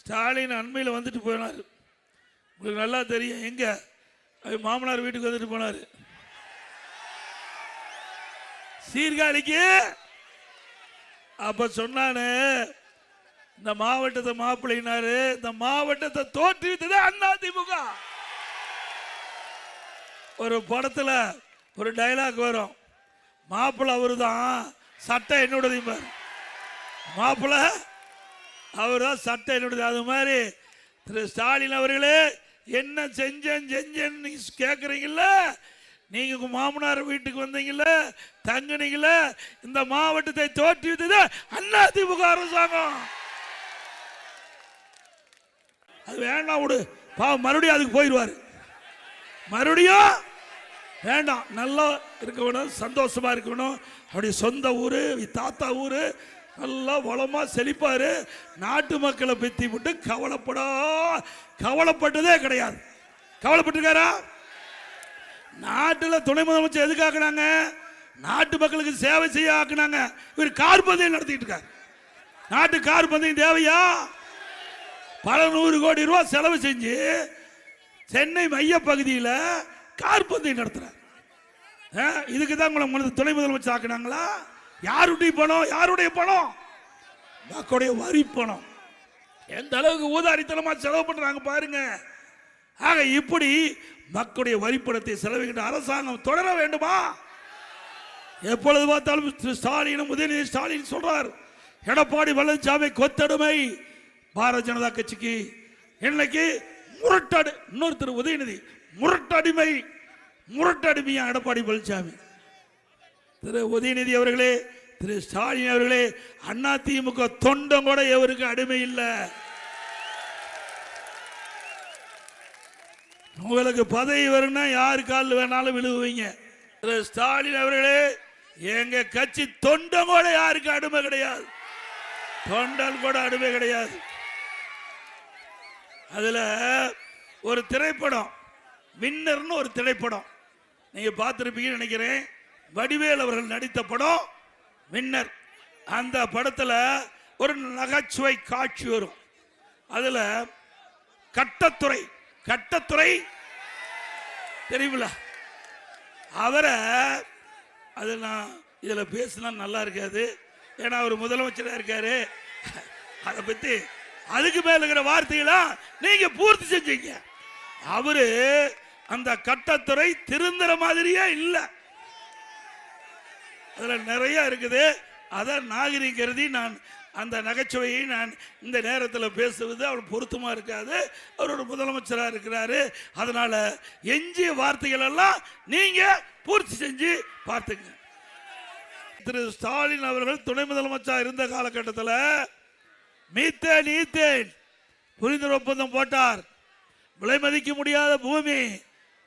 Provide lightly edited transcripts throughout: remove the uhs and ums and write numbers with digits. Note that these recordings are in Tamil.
ஸ்டாலின் அண்மையில் வந்துட்டு போனார். உங்களுக்கு நல்லா தெரியும். எங்க மாமனார் வீட்டுக்கு வந்துட்டு போனார். சீர்காழிக்கு. அப்ப சொன்னானு இந்த மாவட்டத்தை மாப்பிள்ளைனாரு. இந்த மாவட்டத்தை தோற்றுவித்தது அதிமுக. ஒரு படத்துல ஒரு டைலாக் வரும், மாப்பிள்ள அவரு தான், சட்டம் என்னோடது. மாப்பிள்ள அவர் தான், சட்டம் என்னோடது. அது மாதிரி திரு ஸ்டாலின் அவர்களே, என்ன செஞ்சேன்னு கேட்குறீங்கல்ல, நீங்க உங்க மாமனார் வீட்டுக்கு வந்தீங்கல்ல, தங்குனீங்கல்ல, இந்த மாவட்டத்தை தோற்றுவித்தது அதிமுக அரசாங்கம். அது வேண்டாம் விடு, பாவம் மறுபடியும் அதுக்கு போயிடுவாரு. மறுபடியும் வேண்டாம், நல்லா இருக்கணும், சந்தோஷமா இருக்கணும். அவருடைய சொந்த ஊரு, தாத்தா ஊரு, நல்லா வளமா செழிப்பாரு. நாட்டு மக்களை பத்தி விட்டு கவலைப்பட்டதே கிடையாது. கவலைப்பட்டிருக்காரா? நாட்டில் துணை முதலமைச்சர் எதுக்கு ஆக்குனாங்க? நாட்டு மக்களுக்கு சேவை செய்ய ஆக்குனாங்க. இவர் கார் பந்தயம் நடத்திட்டு இருக்காரு. நாட்டு கார் பந்தயம் தேவையா? பல 100 கோடி ரூபாய் செலவு செஞ்சு சென்னை மைய பகுதியில் கார் பந்தயம் நடத்துறாரு. இதுக்கு தான் உங்களை துணை முதலமைச்சர் ஆக்குனாங்களா? யாருடைய பணம்? யாருடைய பணம்? மக்களுடைய வரி பணம். எந்த அளவுக்கு ஊதாரித்தனமா செலவு பண்றாங்க பாருங்க. ஆக இப்படி மக்களுடைய வரிப்பணத்தை செலவிக்கின்ற அரசாங்கம் தொடர வேண்டுமா? எப்பொழுது பார்த்தாலும் ஸ்டாலினும் உதயநிதி ஸ்டாலின் சொல்றார், எடப்பாடி பழனிசாமி கொத்தடிமை பாரதிய ஜனதா கட்சிக்கு. இன்னைக்கு முரட்டடு, இன்னொருத்தர் உதயநிதி முரட்டடிமையா எடப்பாடி பழனிசாமி. திரு உதயநிதி அவர்களே, திரு ஸ்டாலின் அவர்களே, அதிமுக தொண்டம் கூட எவருக்கு அடிமை இல்லை. உங்களுக்கு பதவி வரும்னா யாரு காலில் வேணாலும் விழுவுவீங்க. திரு ஸ்டாலின் அவர்களே, எங்க கட்சி தொண்டம் கூட யாருக்கு அடிமை கிடையாது. தொண்டல் கூட அடிமை கிடையாது. அதுல ஒரு திரைப்படம், வின்னர்னு ஒரு திரைப்படம் நீங்க பார்த்திருப்பீங்கன்னு நினைக்கிறேன். வடிவேல் அவர்கள் நடித்த படம் வின்னர். அந்த படத்துல ஒரு நகைச்சுவை காட்சி வரும். அதுல கட்டத்துறை தெரியுமில்ல, அவரை அது நான் இதுல பேசினா நல்லா இருக்காது, ஏன்னா அவர் முதலமைச்சராக இருக்காரு. அதை பத்தி அதுக்கு மேல இருக்கிற வார்த்தைகளா நீங்க பூர்த்தி செஞ்சீங்க. அவரு அந்த கட்டத்துறை திருந்துற மாதிரியே இல்லை. அதுல நிறைய இருக்குது. அதை நாகரிகருதி நான் அந்த நகைச்சுவையை நான் இந்த நேரத்தில் பேசுவது அவர் பொருத்தமா இருக்காது. அவரோட முதலமைச்சராக இருக்கிறாரு. அதனால எஞ்சிய வார்த்தைகள் எல்லாம் நீங்க பூர்த்தி செஞ்சு பார்த்துங்க. திரு ஸ்டாலின் அவர்கள் துணை முதலமைச்சர் இருந்த காலகட்டத்தில் மீத்தேன் புரிந்துணர்வு ஒப்பந்தம் போட்டார். விலை மதிக்க முடியாத பூமி,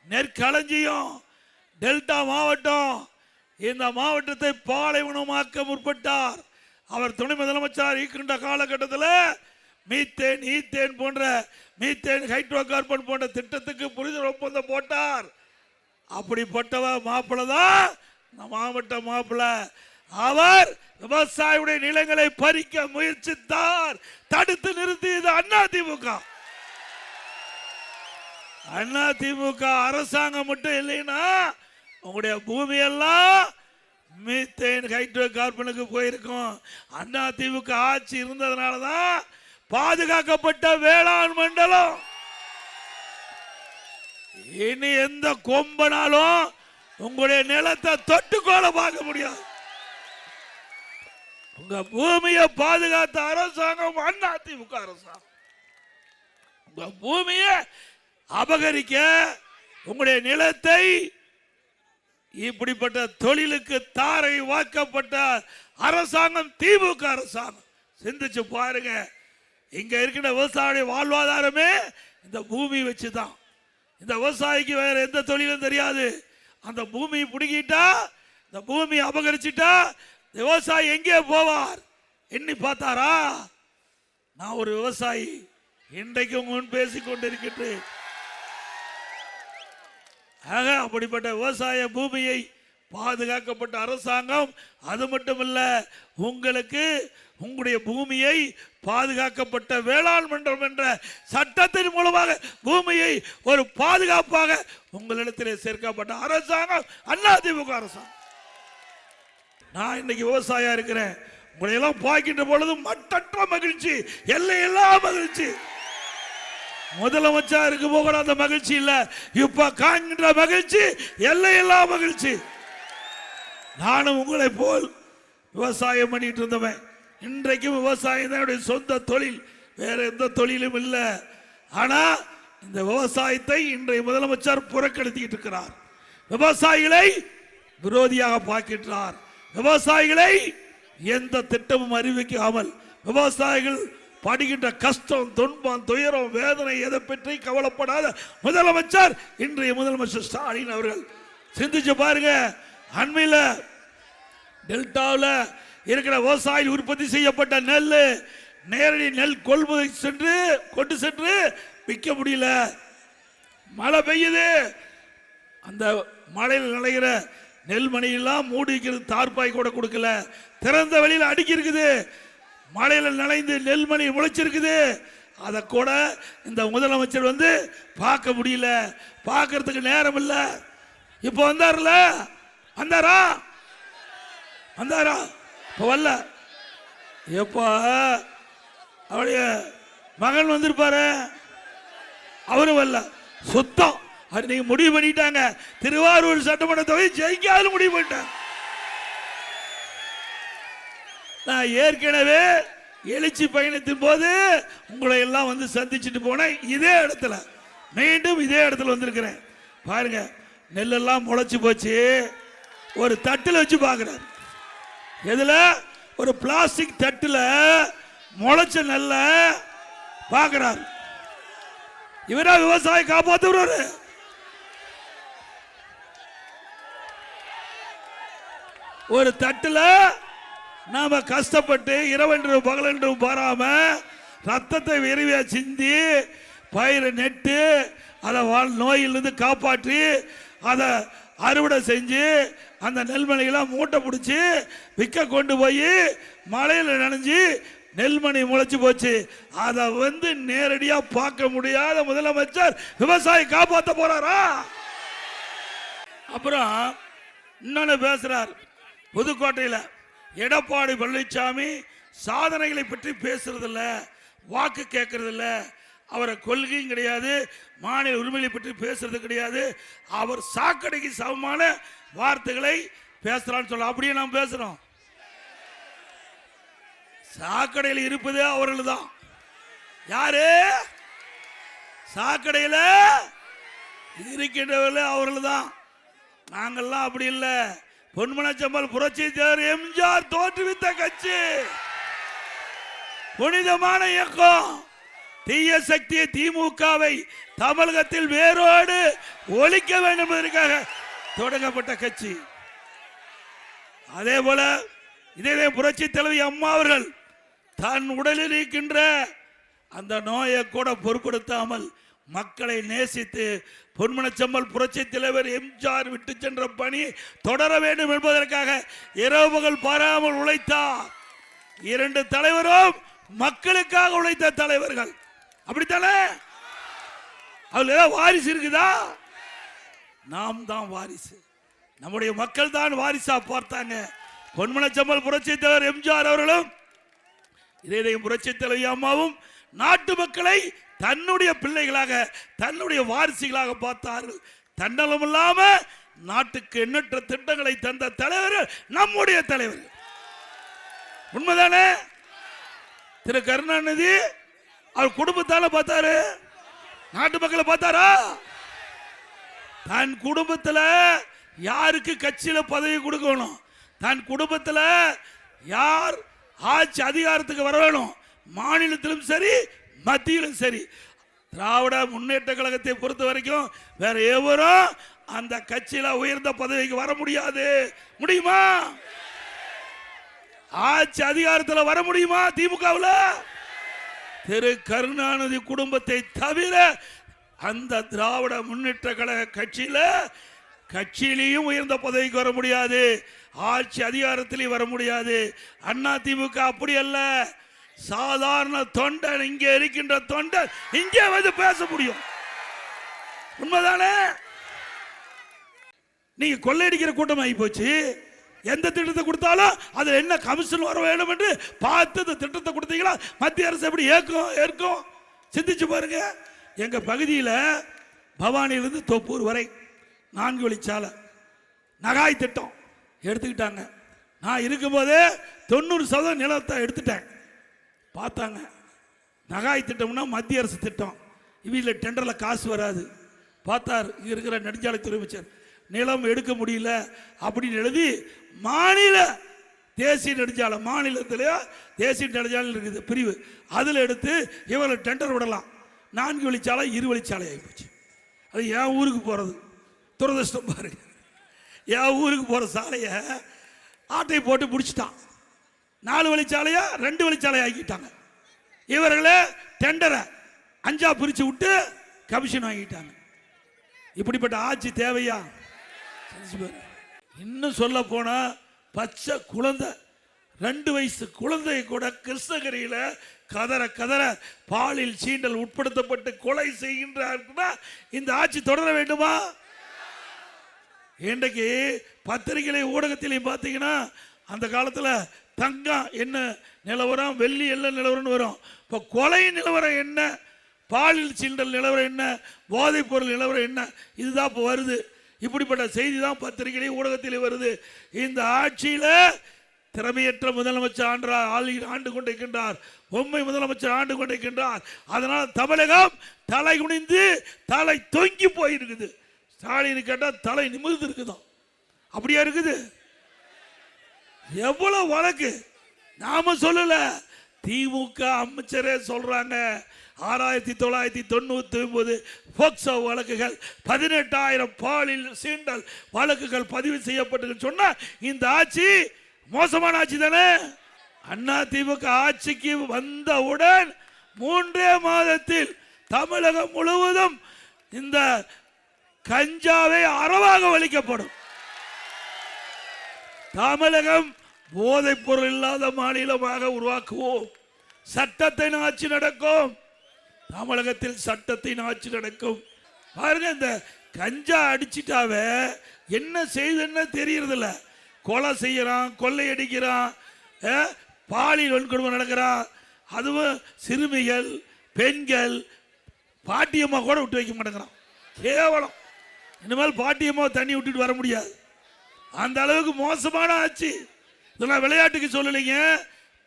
நெற்களஞ்சியம், டெல்டா மாவட்டம், இந்த மாவட்டத்தை பாலைவனமாக்க முற்பட்டார். அவர் துணை முதலமைச்சர் இருக்கின்ற காலகட்டத்தில் மீத்தேன் போன்ற மீத்தேன் ஹைட்ரோ கார்பன் போன்ற திட்டத்துக்கு புரிந்துணர்வு ஒப்பந்தம் போட்டார். அப்படிப்பட்டவ மாப்பிள்ள தான் இந்த மாவட்ட மாப்பிள்ள. அவர் விவசாயியுடைய நிலங்களை பறிக்க முயற்சித்தார். தடுத்து நிறுத்தியது அதிமுக அரசாங்கம் மட்டும் இல்லைன்னா உங்களுடைய பூமியெல்லாம் மீத்தேன் ஹைட்ரோ கார்பனுக்கு போயிருக்கும். அதிமுக ஆட்சி இருந்ததுனாலதான் பாதுகாக்கப்பட்ட வேளாண் மண்டலம். இனி எந்த கொம்பனாலும் உங்களுடைய நிலத்தை தொட்டுக்கோல பார்க்க முடியாது. உங்க பூமியை பாதுகாத்த அரசாங்கம் அதிமுக அரசாங்கம். உங்க பூமியை அபகரிக்க, உங்களுடைய நிலத்தை இப்படிப்பட்ட தொழிலுக்கு தாரை வாக்கப்பட்ட அரசாங்கம் திமுக அரசாங்கம். சிந்திச்சு பாருங்க. இங்க இருக்கிற விவசாய வாழ்வாதாரமே இந்த பூமி வச்சுதான். இந்த விவசாயிக்கு வேற எந்த தொழிலும் தெரியாது. அந்த பூமியை பிடிக்கிட்டா, இந்த பூமியை அபகரிச்சுட்டா விவசாயி எங்கே போவார்? எண்ணி பார்த்தாரா? நான் ஒரு விவசாயி, இன்றைக்கு முன் பேசிக் கொண்டிருக்கின்றேன். ஆக அப்படிப்பட்ட விவசாய பூமியை பாதுகாக்கப்பட்ட அரசாங்கம். அது மட்டுமல்ல, உங்களுக்கு உங்களுடைய பூமியை பாதுகாக்கப்பட்ட வேளாண் மன்றம் என்ற சட்டத்தின் மூலமாக பூமியை ஒரு பாதுகாப்பாக உங்களிடத்திலே சேர்க்கப்பட்ட அரசாங்கம் அதிமுக அரசாங்கம். நான் இன்னைக்கு விவசாயியா இருக்கிறேன். உங்களை எல்லாம் பார்க்கின்ற பொழுது மட்டற்ற மகிழ்ச்சி, எல்லையில்லா மகிழ்ச்சி. முதலமைச்சர் இருக்கும் போது அந்த மகிழ்ச்சி இல்ல, இப்ப காண்கின்ற மகிழ்ச்சி எல்லையில்லா மகிழ்ச்சி. நானும் உங்களை போல் விவசாயம் பண்ணிட்டு இருந்தவன். இன்றைக்கும் விவசாயம் தான் என்னுடைய சொந்த தொழில், வேற எந்த தொழிலும் இல்லை. ஆனா இந்த விவசாயத்தை இன்றைய முதலமைச்சர் புறக்கணித்துக்கிட்டு இருக்கிறார். விவசாயிகளை விரோதியாக பார்க்கின்றார். விவசாயிகளை எந்த திட்டமும் அறிவிக்காமல் விவசாயிகள் படுகின்ற கஷ்டம், துன்பம், துயரம், வேதனை எதை பற்றி கவலைப்படாத முதலமைச்சர் இன்றைய முதலமைச்சர் ஸ்டாலின் அவர்கள். சிந்திச்சு பாருங்க. அண்மையில் டெல்டாவில் இருக்கிற விவசாயி உற்பத்தி செய்யப்பட்ட நெல் நேரடி நெல் கொள்முதல் கொண்டு சென்று விற்க முடியல. மழை பெய்யுது, அந்த மழையில் நனைகிற நெல்மணியெல்லாம் மூடி வைக்கிறது, தார்பாய் கூட கொடுக்கல, திறந்த வெளியில் அடுக்கி இருக்குது. மழையில் நனைந்து நெல்மணி முளைச்சிருக்குது, அதை கூட இந்த முதலமைச்சர் வந்து பார்க்க முடியல, பார்க்கறதுக்கு நேரம் இல்லை. இப்போ வந்தார்ல, வந்தாரா இப்போ வரல. எப்போ அவருடைய மகன் வந்திருப்பாரு, அவரும் வரல. சுத்தம் அது நீங்க முடிவு பண்ணிட்டாங்க. திருவாரூர் சட்டமன்ற தொகுதி ஜெயிக்காது முடிவு பண்ணிட்டாங்க. நான் ஏற்கனவே எழுச்சி பயணத்தின் போது உங்களை எல்லாம் வந்து சந்திச்சுட்டு போனேன். இதே இடத்துல மீண்டும் இதே இடத்துல வந்திருக்கிறேன். பாருங்க, நெல்லெல்லாம் முளைச்சு போச்சு. ஒரு தட்டில் வச்சு பார்க்குறாரு. எதுல? ஒரு பிளாஸ்டிக் தட்டில் முளைச்ச நெல்ல பார்க்கிறார். இவரா விவசாய காப்பாற்றுறாரு. ஒரு தட்டில் நாம கஷ்டப்பட்டு இரவென்று பகலென்று பாராம ரத்தத்தை விரைவியா சிந்தி பயிரை நெட்டு அதை நோயிலிருந்து காப்பாற்றி அதை அறுவடை செஞ்சு அந்த நெல்மணியெல்லாம் மூட்டை பிடிச்சி விற்க கொண்டு போய் மழையில் நனைஞ்சு நெல்மணி முளைச்சு போச்சு. அதை வந்து நேரடியா பார்க்க முடியாத முதலமைச்சர் விவசாயி காப்பாற்ற போறாரா? அப்புறம் இன்னொன்னு பேசுறார். புதுக்கோட்டையில் எடப்பாடி பழனிசாமி சாதனைகளை பற்றி பேசுறதில்ல, வாக்கு கேட்கறதில்ல, அவரை கொள்கையும் கிடையாது, மாநில உரிமையை பற்றி பேசுறது கிடையாது. அவர் சாக்கடைக்கு சமமான வார்த்தைகளை பேசுறான்னு சொல்ல. அப்படியே நாம் பேசுறோம். சாக்கடையில் இருப்பது அவர்கள் தான். யாரு? சாக்கடையில் இருக்கின்றவர்கள் அவர்கள் தான். நாங்கள்லாம் அப்படி இல்லை. பொன்மனச்செம்மல் புரட்சி தலைவர் எம்ஜிஆர் தோற்றுவித்த கட்சி, புனிதமான இயக்கம். தீய சக்தியை திமுகவை தமிழகத்தில் வேரோடு ஒழிக்க வேண்டும் என்பதற்காக தொடங்கப்பட்ட கட்சி. அதே போல இதே புரட்சி தலைவி அம்மா அவர்கள் தன் உடலில் இருக்கின்ற அந்த நோயை கூட பொருட்படுத்தாமல் மக்களை நேசித்து பொன்மனச்செம்மல் புரட்சி தலைவர் எம்ஜிஆர் விட்டு சென்ற பணி தொடர வேண்டும் என்பதற்காக இரவு பகல் பாராமல் உழைத்தார். இரண்டு தலைவரும் மக்களுக்காக உழைத்த தலைவர்கள். அப்படித்தானே? அவர்கள் ஏதாவது வாரிசு இருக்குதா? நாம் தான் வாரிசு. நம்முடைய மக்கள் தான் வாரிசா பார்த்தாங்க. பொன்மனச்செம்மல் புரட்சி தலைவர் எம்ஜிஆர் அவர்களும் இதே புரட்சி தலைவி அம்மாவும் நாட்டு மக்களை தன்னுடைய பிள்ளைகளாக தன்னுடைய வாரிசுகளாக பார்த்தார்கள். தன்னலம் இல்லாம நாட்டுக்கு எண்ணற்ற திட்டங்களை தந்த தலைவர்கள் நம்முடைய தலைவர்கள். உண்மைதானே? திரு கருணாநிதி அவர் குடும்பத்தால பார்த்தாரு, நாட்டு மக்களை பார்த்தாரா? தன் குடும்பத்தில் யாருக்கு கட்சியில பதவி கொடுக்கணும், தன் குடும்பத்தில் யார் ஆட்சி அதிகாரத்துக்கு வர வேணும், மாநிலத்திலும் சரி மத்தியிலும் சரி. திராவிட முன்னேற்ற கழகத்தை பொறுத்த வரைக்கும் வேற எவரும் அந்த கட்சியில உயர்ந்த பதவிக்கு வர முடியாது. முடியுமா? ஆட்சி அதிகாரத்தில் வர முடியுமா திமுகவில்? திரு கருணாநிதி குடும்பத்தை தவிர அந்த திராவிட முன்னேற்ற கழக கட்சியில கட்சியிலையும் உயர்ந்த பதவிக்கு வர முடியாது, ஆட்சி அதிகாரத்திலையும் வர முடியாது. அதிமுக அப்படி அல்ல. சாதாரண தொண்டன், இங்கே இருக்கின்ற தொண்டன் இங்கே வந்து பேச முடியும். உண்மைதானே? நீங்க கொள்ளையடிக்கிற கூட்டம் ஆகி போச்சு. எந்த திட்டத்தை கொடுத்தாலும் அதுல என்ன கமிஷன் வர வேண்டும் என்று பார்த்து இந்த திட்டத்தை கொடுத்தீங்களா? மத்திய அரசு எப்படி ஏற்கும்? சிந்திச்சு பாருங்க. எங்க பகுதியில் பவானியிலிருந்து தொப்பூர் வரை 4 வழிச்சாலை நகாய் திட்டம் எடுத்துக்கிட்டாங்க. நான் இருக்கும்போதே 90% நிலத்தை எடுத்துட்டேன். பார்த்தாங்க, நகாய் திட்டம்னா மத்திய அரசு திட்டம், இவங்கள டெண்டரில் காசு வராது. பார்த்தார் இங்க இருக்கிற நெடுஞ்சாலைத்துறை அமைச்சர், நிலம் எடுக்க முடியல அப்படின்னு எழுதி மாநில தேசிய நெடுஞ்சாலை, மாநிலத்திலேயோ தேசிய நெடுஞ்சாலை இருக்குது பிரிவு, அதில் எடுத்து இவங்களை டெண்டர் விடலாம். 4 வழிச்சாலை 2 வழிச்சாலை ஆகிப்போச்சு. அது என் ஊருக்கு போகிறது துரதிருஷ்டம் பாருங்க. என் ஊருக்கு போகிற சாலையை ஆட்டை போட்டு முடிச்சுட்டான். 4 வழிச்சாலையா 2 வழிச்சாலை ஆக்கிட்டாங்க. இவர்களே டெண்டரை 5ஆ பிரித்து விட்டு கமிஷன் வாங்கிட்டாங்க. இப்படிப்பட்ட ஆட்சி தேவையா? இன்னும் சொல்ல போனா பச்சை குழந்தை, 2 வயசு குழந்தை கூட கிருஷ்ணகிரியில கதற கதற பாலில் சீண்டல் உட்படுத்தப்பட்டு கொலை செய்கின்றார்னா இந்த ஆட்சி தொடர வேண்டுமா? இன்றைக்கு பத்திரிகை ஊடகத்திலையும் பார்த்தீங்கன்னா அந்த காலத்தில் தங்கம் என்ன நிலவரம், வெள்ளி எல்லாம் நிலவரம் வரும். இப்போ கொலை நிலவரம் என்ன, பாலியல் சீண்டல் நிலவரம் என்ன, போதைப் பொருள் நிலவரம் என்ன, இதுதான் இப்போ வருது. இப்படிப்பட்ட செய்தி தான் பத்திரிகை ஊடகத்திலே வருது. இந்த ஆட்சியில திறமையற்ற முதலமைச்சர் ஆண்டு கொண்டிருக்கின்றார், பொம்மை முதலமைச்சர் ஆண்டு கொண்டிருக்கின்றார். அதனால் தமிழகம் தலை குனிந்து தலை தொங்கி போயிருக்குது. ஸ்டாலின் கேட்டால் தலை நிமிர்ந்து இருக்குதான். அப்படியா இருக்குது? எவ்வளவு வழக்கு நாம சொல்லல, திமுக அமைச்சரே சொல்றாங்க. 1999 போக்சோ வழக்குகள் 18,000 பாலியல் சீண்டல் வழக்குகள் பதிவு செய்யப்பட்டு சொன்னா இந்த ஆட்சி மோசமான ஆட்சி தானே? அண்ணா திமுக ஆட்சிக்கு வந்தவுடன் 3 மாதத்தில் தமிழகம் முழுவதும் இந்த கஞ்சாவை அறவாக ஒழிக்கப்படும். தமிழகம் போதைப் பொருள் இல்லாத மாநிலமாக உருவாக்குவோம். சட்டத்தின் ஆட்சி நடக்கும். தமிழகத்தில் சட்டத்தின் ஆட்சி நடக்கும். பாருங்க, இந்த கஞ்சா அடிச்சிட்டாவே என்ன செய்யுதுன்னு தெரியறதில்ல. கொலை செய்யறான், கொள்ளை அடிக்கிறான், பாலியல் வன்கொடுமை நடக்கிறான். அதுவும் சிறுமிகள், பெண்கள், பாட்டியம்மா கூட விட்டு வைக்க மாட்டேங்கிறான். கேவலம். இனிமேல் பாட்டியம்மா தண்ணி விட்டுட்டு வர முடியாது. அந்த அளவுக்கு மோசமான ஆட்சி. இதெல்லாம் விளையாட்டுக்கு சொல்லலைங்க,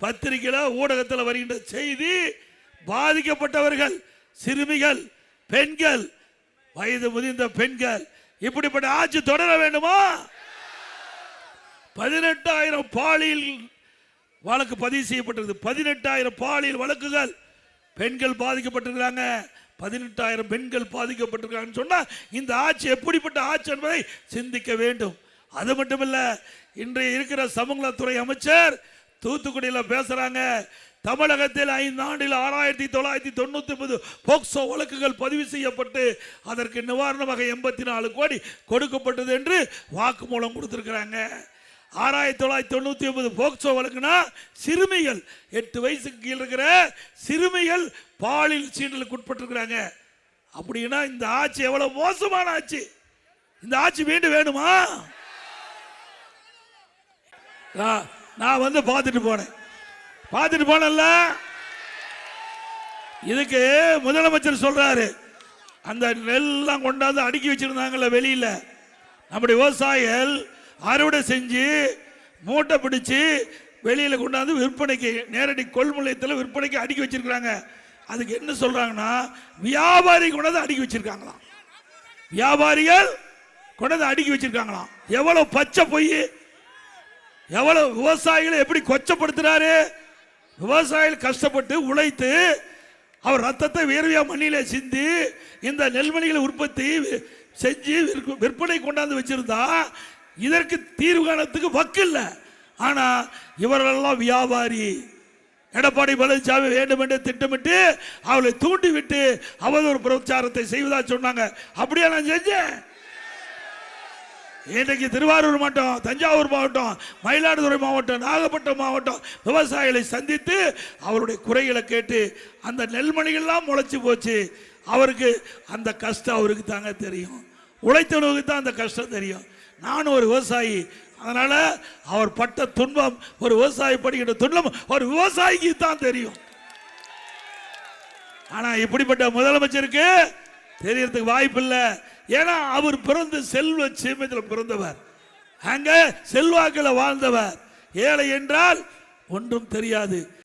பத்திரிகையில் ஊடகத்தில் வருகின்ற செய்தி. பாதிக்கப்பட்டவர்கள் சிறுமிகள், பெண்கள், வயது முதிர்ந்த பெண்கள். இப்படிப்பட்ட ஆட்சி தொடர வேண்டுமா? 18,000 பாலியல் வழக்கு பதிவு செய்யப்பட்டிருக்கு. 18,000 பாலியல் வழக்குகள். பெண்கள் பாதிக்கப்பட்டிருக்கிறாங்க. 18,000 பெண்கள் பாதிக்கப்பட்டிருக்காங்கன்னு சொன்னா இந்த ஆட்சி எப்படிப்பட்ட ஆட்சி என்பதை சிந்திக்க வேண்டும். அது மட்டுமல்ல, இன்றைய இருக்கிற சமூகத்துறை அமைச்சர் தூத்துக்குடியில் பேசுறாங்க. தமிழகத்தில் 5 ஆண்டில் 6,999 போக்சோ வழக்குகள் பதிவு செய்யப்பட்டு அதற்கு நிவாரணமாக 84 கோடி கொடுக்கப்பட்டது என்று வாக்குமூலம் கொடுத்திருக்கிறாங்க. 6,999 போக்சோ வழக்குனா சிறுமிகள், 8 வயசுக்கு கீழ் இருக்கிற சிறுமிகள் பாலியல் சீண்டலுக்கு உட்பட்டிருக்கிறாங்க. அப்படின்னா இந்த ஆட்சி எவ்வளவு மோசமான ஆட்சி. இந்த ஆட்சி மீண்டும் வேணுமா? நான் வந்து பார்த்துட்டு போனேன்ல. இதுக்கு முதலமைச்சர் சொல்றாரு, அந்த நெல்லாம் கொண்டாந்து அடுக்கி வச்சிருந்தாங்கல்ல வெளியில, நம்முடைய விவசாயிகள் அறுவடை செஞ்சு மூட்டை பிடிச்சு வெளியில கொண்டாந்து விற்பனைக்கு, நேரடி கொள்முதலத்தில் விற்பனைக்கு அடுக்கி வச்சிருக்காங்க. அதுக்கு என்ன சொல்றாங்கன்னா, வியாபாரி கொண்டாந்து அடுக்கி வச்சிருக்காங்களாம். வியாபாரிகள் கொண்டாந்து அடுக்கி வச்சிருக்காங்களாம். எவ்வளவு பச்சை பொய்! எவ்வளவு விவசாயிகளை எப்படி கொச்சப்படுத்துறாரு! விவசாயிகள் கஷ்டப்பட்டு உழைத்து அவர் ரத்தத்தை வேர்வையா மண்ணிலே சிந்தி இந்த நெல்மணிகளை உற்பத்தி செஞ்சு விற்பனை கொண்டாந்து வச்சிருந்தா இதற்கு தீர்வு காணத்துக்கு வக்கு இல்லை. ஆனா இவர்களெல்லாம் வியாபாரி. எடப்பாடி பழனிசாமி வேண்டும் என்று திட்டமிட்டு அவளை தூண்டி விட்டு அவதூறு பிரச்சாரத்தை செய்வதா சொன்னாங்க. அப்படியே நான் செஞ்சேன். இன்றைக்கு திருவாரூர் மாவட்டம், தஞ்சாவூர் மாவட்டம், மயிலாடுதுறை மாவட்டம், நாகப்பட்டினம் மாவட்டம் விவசாயிகளை சந்தித்து அவருடைய குறைகளை கேட்டு அந்த நெல்மணிகள்லாம் முளைச்சி போச்சு. அவருக்கு அந்த கஷ்டம் அவருக்கு தாங்க தெரியும். உழைத்தவனுக்கு தான் அந்த கஷ்டம் தெரியும். நானும் ஒரு விவசாயி, அதனால அவர் பட்ட துன்பம், ஒரு விவசாயி படுகின்ற துன்பம் ஒரு விவசாயிக்கு தான் தெரியும். ஆனா இப்படிப்பட்ட முதலமைச்சருக்கு தெரியறதுக்கு வாய்ப்பு இல்லை. ஏன்னா அவர் பிறந்து செல்வ சீமையில் பிறந்தவர், அங்க செல்வாக்கில் வாழ்ந்தவர். ஏழை என்றால் ஒன்றும் தெரியாது.